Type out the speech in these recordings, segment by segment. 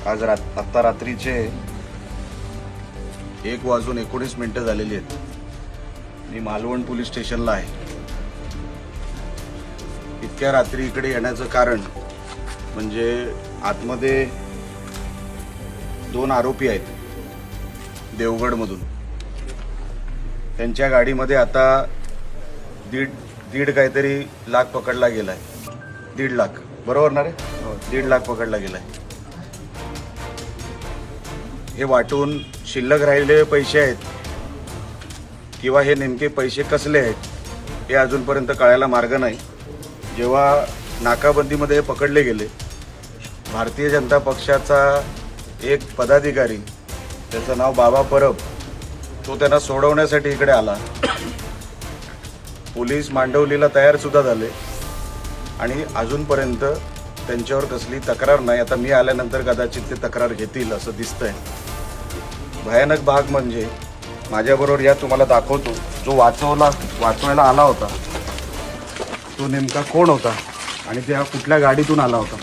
आज आत्ता रात्रीचे 1:19 झालेली आहेत. मी मालवण पोलीस स्टेशनला आहे. इतक्या रात्री इकडे येण्याचं कारण म्हणजे आतमध्ये 2 आरोपी आहेत देवगडमधून. त्यांच्या गाडीमध्ये आता दीड काहीतरी लाख पकडला गेलाय. 1.5 लाख बरोबर ना रे? 1.5 लाख पकडला गेलाय. हे वाटून शिल्लक राहिलेले पैसे आहेत किंवा हे नेमके पैसे कसले आहेत हे अजूनपर्यंत कळायला मार्ग नाही. जेव्हा नाकाबंदीमध्ये हे पकडले गेले, भारतीय जनता पक्षाचा एक पदाधिकारी, त्याचं नाव बाबा परब, तो त्यांना सोडवण्यासाठी इकडे आला. पोलीस मांडवलीला तयार सुद्धा झाले आणि अजूनपर्यंत त्यांच्यावर कसली तक्रार नाही. आता मी आल्यानंतर कदाचित ते तक्रार घेतील असं दिसतंय. भयानक भाग म्हणजे माझ्याबरोबर या तुम्हाला दाखवतो, जो वाचवायला आला होता तो नेमका कोण होता आणि त्या कुठल्या गाडीतून आला होता.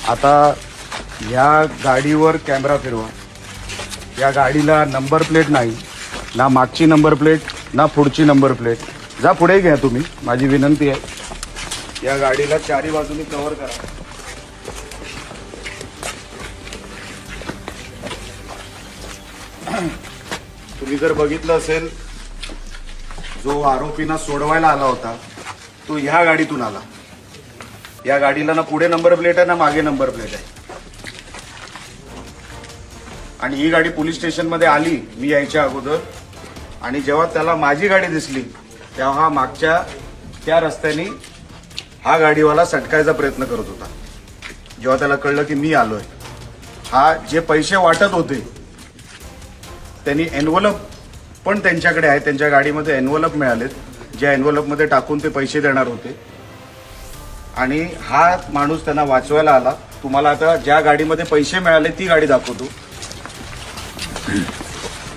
आता या गाडीवर कॅमेरा फिरवा. या गाडीला नंबर प्लेट नाही, ना मागची नंबर प्लेट ना पुढची नंबर प्लेट. जा पुढे घ्या तुम्ही, माझी विनंती आहे. या गाडीला चारी बाजूनी कव्हर करा. तुम्ही जर बघितलं असेल, जो आरोपींना सोडवायला आला होता तो ह्या गाडीतून आला. या गाडीला ना पुढे नंबर प्लेट आहे ना मागे नंबर प्लेट आहे. आणि ही गाडी पोलीस स्टेशनमध्ये आली मी यायच्या अगोदर, आणि जेव्हा त्याला माझी गाडी दिसली तेव्हा हा मागच्या त्या रस्त्याने हा गाडीवाला सटकायचा प्रयत्न करत होता. जेव्हा त्याला कळलं की मी आलोय, हा जे पैसे वाटत होते त्यांनी एनव्हलप पण त्यांच्याकडे आहे, त्यांच्या गाडीमध्ये एनव्हलप मिळालेत, ज्या एनव्हलपमध्ये टाकून ते पैसे देणार होते. आणि हा माणूस त्यांना वाचवायला आला. तुम्हाला आता ज्या गाडीमध्ये पैसे मिळाले ती गाडी दाखवतो.